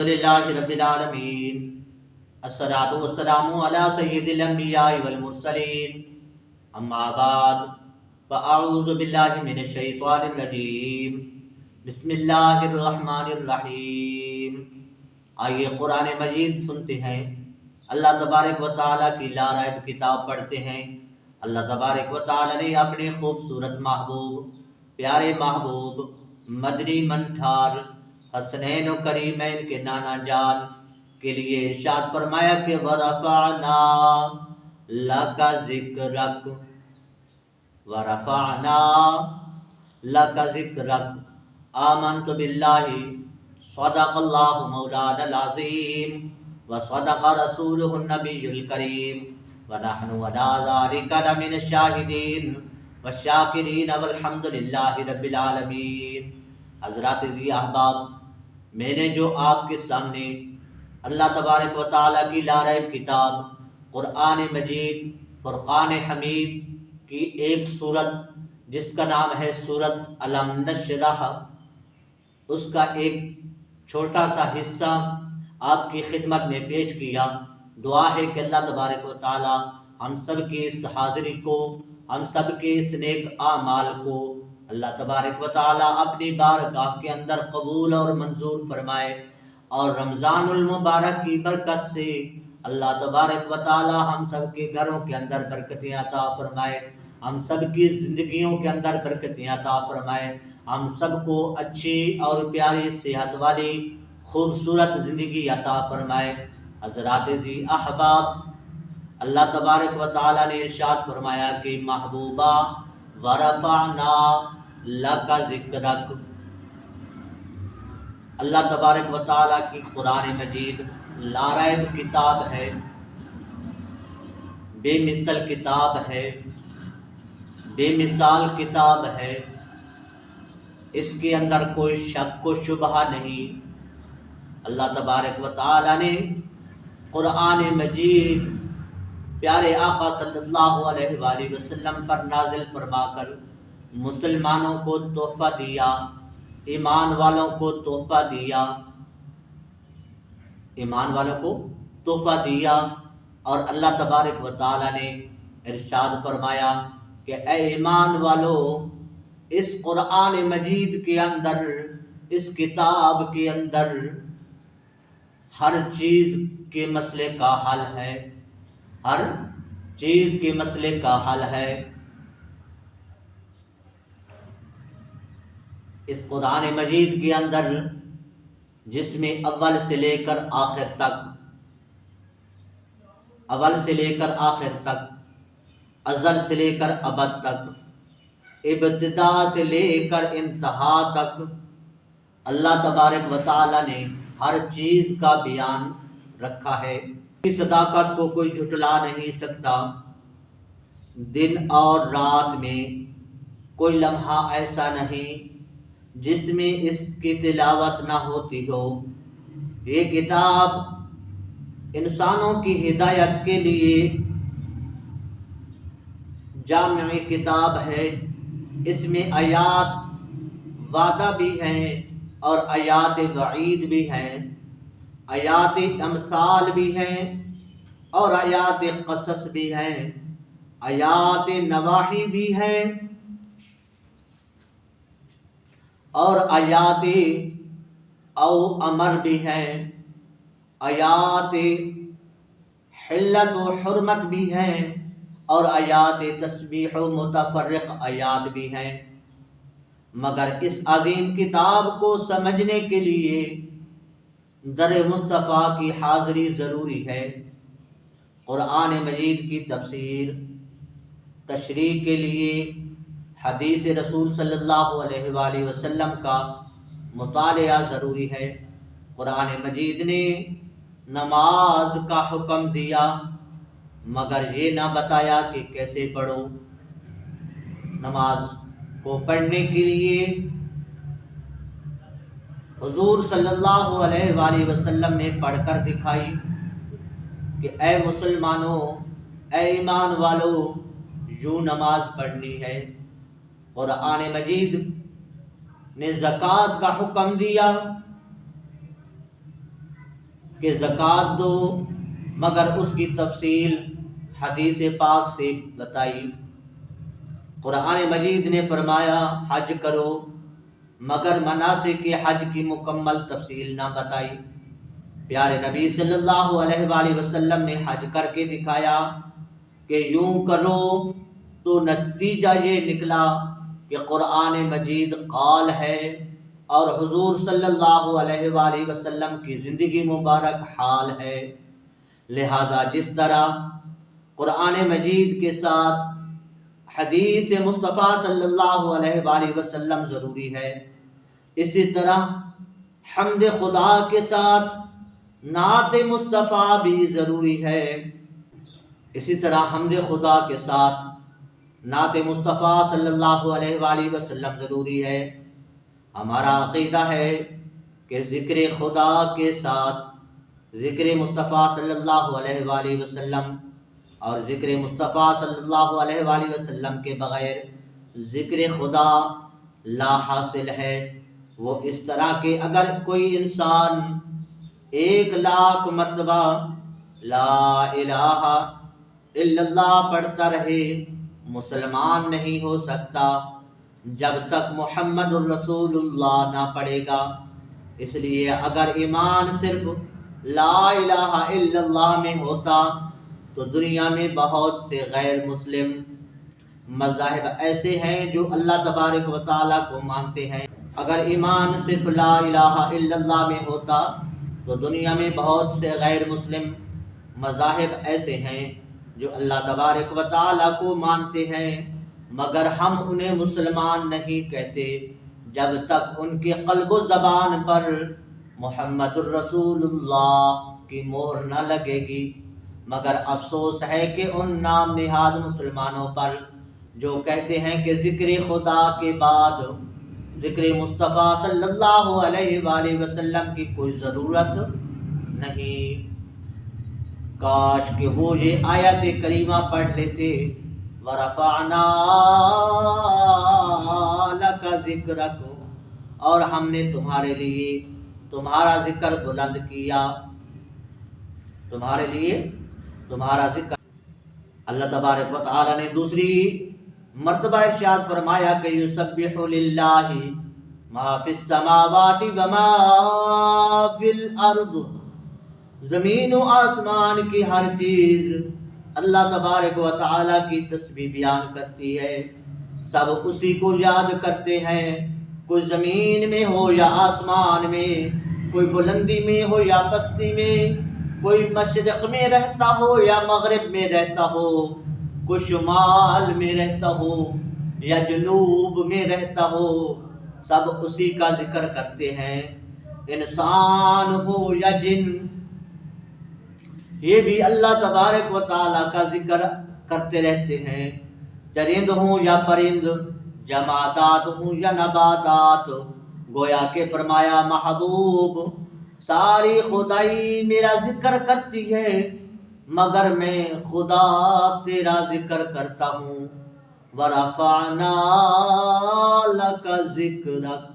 للہ رب العالمین الصلاۃ والسلام علی سید الانبیاء والمرسلین اما بعد فاعوذ باللہ من الشیطان الرجیم بسم اللہ الرحمن الرحیم۔ آئیے قرآن مجید سنتے ہیں، اللہ تبارک و تعالیٰ کی لا ریب کتاب پڑھتے ہیں۔ اللہ تبارک و تعالیٰ نے اپنے خوبصورت محبوب، پیارے محبوب، مدنی منٹھار حسنین و کریمین کے نانا جان کے لیے ارشاد فرمایا کہ وَرَفَعْنَا لَكَ ذِكْرَكَ وَرَفَعْنَا لَكَ ذِكْرَكَ آمَنْتُ بِاللَّهِ صدق اللہ مولانا العظیم وصدق رسولہ النبی الکریم ونحن علی ذلک لمن الشاہدین والشاکرین والحمد للہ رب العالمین۔ حضرات ذی احباب، میں نے جو آپ کے سامنے اللہ تبارک و تعالیٰ کی لا ریب کتاب قرآن مجید فرقان حمید کی ایک سورت جس کا نام ہے سورت الم نشرح، اس کا ایک چھوٹا سا حصہ آپ کی خدمت میں پیش کیا۔ دعا ہے کہ اللہ تبارک و تعالیٰ ہم سب کی اس حاضری کو، ہم سب کے اس نیک اعمال کو اللہ تبارک و تعالیٰ اپنی بارگاہ کے اندر قبول اور منظور فرمائے، اور رمضان المبارک کی برکت سے اللہ تبارک و تعالیٰ ہم سب کے گھروں کے اندر برکتیں عطا فرمائے، ہم سب کی زندگیوں کے اندر برکتیں عطا فرمائے، ہم سب کو اچھی اور پیاری صحت والی خوبصورت زندگی عطا فرمائے۔ حضرات ذی احباب، اللہ تبارک و تعالیٰ نے ارشاد فرمایا کہ محبوبہ ورفعنا لک ذکرک، اللہ تبارک و تعالیٰ کی قرآن مجید لا ریب کتاب ہے، بے مثل کتاب ہے، بے مثال کتاب ہے، اس کے اندر کوئی شک و شبہ نہیں۔ اللہ تبارک و تعالیٰ نے قرآن مجید پیارے آقا صلی اللہ علیہ وآلہ وسلم پر نازل فرما کر مسلمانوں کو تحفہ دیا، ایمان والوں کو تحفہ دیا، ایمان والوں کو تحفہ دیا، اور اللہ تبارک و تعالیٰ نے ارشاد فرمایا کہ اے ایمان والو، اس قرآن مجید کے اندر، اس کتاب کے اندر ہر چیز کے مسئلے کا حل ہے، ہر چیز کے مسئلے کا حل ہے۔ اس قرآن مجید کے اندر جس میں اول سے لے کر آخر تک، اول سے لے کر آخر تک، ازل سے لے کر ابد تک، ابتدا سے لے کر انتہا تک اللہ تبارک و تعالیٰ نے ہر چیز کا بیان رکھا ہے۔ اس صداقت کو کوئی جھٹلا نہیں سکتا۔ دن اور رات میں کوئی لمحہ ایسا نہیں جس میں اس کی تلاوت نہ ہوتی ہو۔ یہ کتاب انسانوں کی ہدایت کے لیے جامع کتاب ہے۔ اس میں آیات وعدہ بھی ہیں اور آیات وعید بھی ہیں، آیات امثال بھی ہیں اور آیات قصص بھی ہیں، آیات نواحی بھی ہیں اور آیات او امر بھی ہیں، آیات حلت و حرمت بھی ہیں اور آیات تسبیح و متفرق آیات بھی ہیں۔ مگر اس عظیم کتاب کو سمجھنے کے لیے در مصطفیٰ کی حاضری ضروری ہے۔ قرآن مجید کی تفسیر، تشریح کے لیے حدیث رسول صلی اللہ علیہ وآلہ وسلم کا مطالعہ ضروری ہے۔ قرآن مجید نے نماز کا حکم دیا مگر یہ نہ بتایا کہ کیسے پڑھو۔ نماز کو پڑھنے کے لیے حضور صلی اللہ علیہ وآلہ وسلم نے پڑھ کر دکھائی کہ اے مسلمانوں، اے ایمان والو، یوں نماز پڑھنی ہے۔ قرآن مجید نے زکوٰۃ کا حکم دیا کہ زکوٰۃ دو، مگر اس کی تفصیل حدیث پاک سے بتائی۔ قرآن مجید نے فرمایا حج کرو، مگر مناسک حج کی مکمل تفصیل نہ بتائی۔ پیارے نبی صلی اللہ علیہ وآلہ وسلم نے حج کر کے دکھایا کہ یوں کرو، تو نتیجہ یہ نکلا کہ قرآن مجید قال ہے اور حضور صلی اللہ علیہ وآلہ وسلم کی زندگی مبارک حال ہے۔ لہذا جس طرح قرآن مجید کے ساتھ حدیث مصطفیٰ صلی اللہ علیہ وآلہ وسلم ضروری ہے، اسی طرح حمد خدا کے ساتھ نعت مصطفیٰ بھی ضروری ہے۔ اسی طرح حمد خدا کے ساتھ نعت مصطفیٰ صلی اللہ علیہ وآلہ وسلم ضروری ہے۔ ہمارا عقیدہ ہے کہ ذکر خدا کے ساتھ ذکر مصطفیٰ صلی اللہ علیہ وآلہ وسلم اور ذکر مصطفیٰ صلی اللہ علیہ وآلہ وسلم کے بغیر ذکر خدا لا حاصل ہے۔ وہ اس طرح کہ اگر کوئی انسان 1,00,000 مرتبہ لا الہ الا اللہ پڑھتا رہے، مسلمان نہیں ہو سکتا جب تک محمد الرسول اللہ نہ پڑھے گا۔ اس لیے اگر ایمان صرف لا الہ الا اللہ میں ہوتا تو دنیا میں بہت سے غیر مسلم مذاہب ایسے ہیں جو اللہ تبارک و تعالیٰ کو مانتے ہیں۔ اگر ایمان صرف لا الہ الا اللہ میں ہوتا تو دنیا میں بہت سے غیر مسلم مذاہب ایسے ہیں جو اللہ تبارک و تعالیٰ کو مانتے ہیں، مگر ہم انہیں مسلمان نہیں کہتے جب تک ان کے قلب و زبان پر محمد الرسول اللہ کی مہر نہ لگے گی۔ مگر افسوس ہے کہ ان نام نہاد مسلمانوں پر جو کہتے ہیں کہ ذکر خدا کے بعد ذکر مصطفیٰ صلی اللہ علیہ وآلہ وسلم کی کوئی ضرورت نہیں۔ کاش کہ وہ یہ آیت کریمہ پڑھ لیتے، وَرَفَعْنَا لَكَ ذِكْرَكَ، اور ہم نے تمہارے لیے تمہارا ذکر بلند کیا، تمہارے لیے تمہارا ذکر۔ اللہ تبارک و تعالی نے دوسری مرتبہ ارشاد فرمایا کہ یسبح للہ ما فی السماوات وما فی الارض، زمین و آسمان کی ہر چیز اللہ تبارک و تعالی کی تسبیح بیان کرتی ہے، سب اسی کو یاد کرتے ہیں، کوئی زمین میں ہو یا آسمان میں، کوئی بلندی میں ہو یا پستی میں، کوئی مشرق میں رہتا ہو یا مغرب میں رہتا ہو، کوئی شمال میں رہتا ہو یا جنوب میں رہتا ہو، سب اسی کا ذکر کرتے ہیں، انسان ہو یا جن، یہ بھی اللہ تبارک و تعالیٰ کا ذکر کرتے رہتے ہیں، چرند ہوں یا پرند، جمادات ہوں یا نباتات۔ گویا کہ فرمایا محبوب ساری خدائی میرا ذکر کرتی ہے، مگر میں خدا تیرا ذکر کرتا ہوں۔ وَرَفَعْنَا لَكَ ذِكْرَكَ،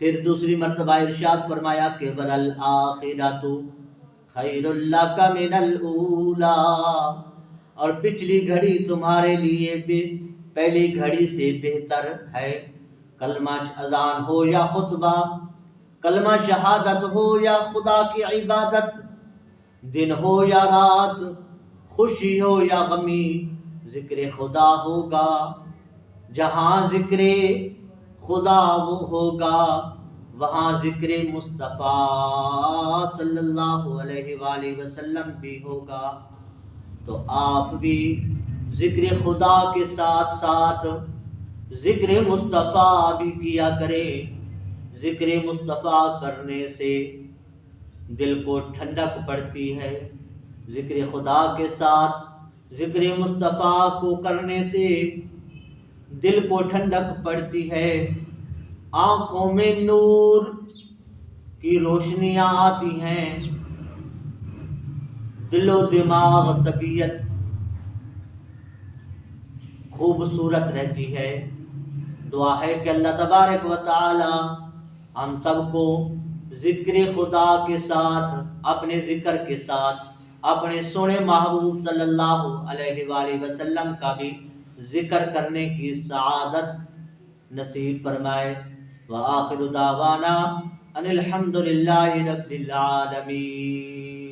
پھر دوسری مرتبہ ارشاد فرمایا کہ وَلَلْآخِرَةُ خَيْرٌ لَكَ مِنَ الْأُولَىٰ، اور پچھلی گھڑی تمہارے لیے پہلی گھڑی سے بہتر ہے۔ کلمہ اذان ہو یا خطبہ، کلمہ شہادت ہو یا خدا کی عبادت، دن ہو یا رات، خوشی ہو یا غمی، ذکر خدا ہوگا۔ جہاں ذکر خدا ہوگا وہاں ذکر مصطفیٰ صلی اللہ علیہ وآلہ وسلم بھی ہوگا۔ تو آپ بھی ذکر خدا کے ساتھ ساتھ ذکر مصطفیٰ بھی کیا کریں۔ ذکر مصطفیٰ کرنے سے دل کو ٹھنڈک پڑتی ہے، ذکر خدا کے ساتھ ذکر مصطفیٰ کو کرنے سے دل کو ٹھنڈک پڑتی ہے، آنکھوں میں نور کی روشنیاں آتی ہیں، دل و دماغ طبیعت خوبصورت رہتی ہے۔ دعا ہے کہ اللہ تبارک و تعالی ہم سب کو ذکر خدا کے ساتھ، اپنے ذکر کے ساتھ اپنے سونے محبوب صلی اللہ علیہ وآلہ وسلم کا بھی ذکر کرنے کی سعادت نصیب فرمائے۔ وآخر دعوانا ان الحمد للہ رب العالمین۔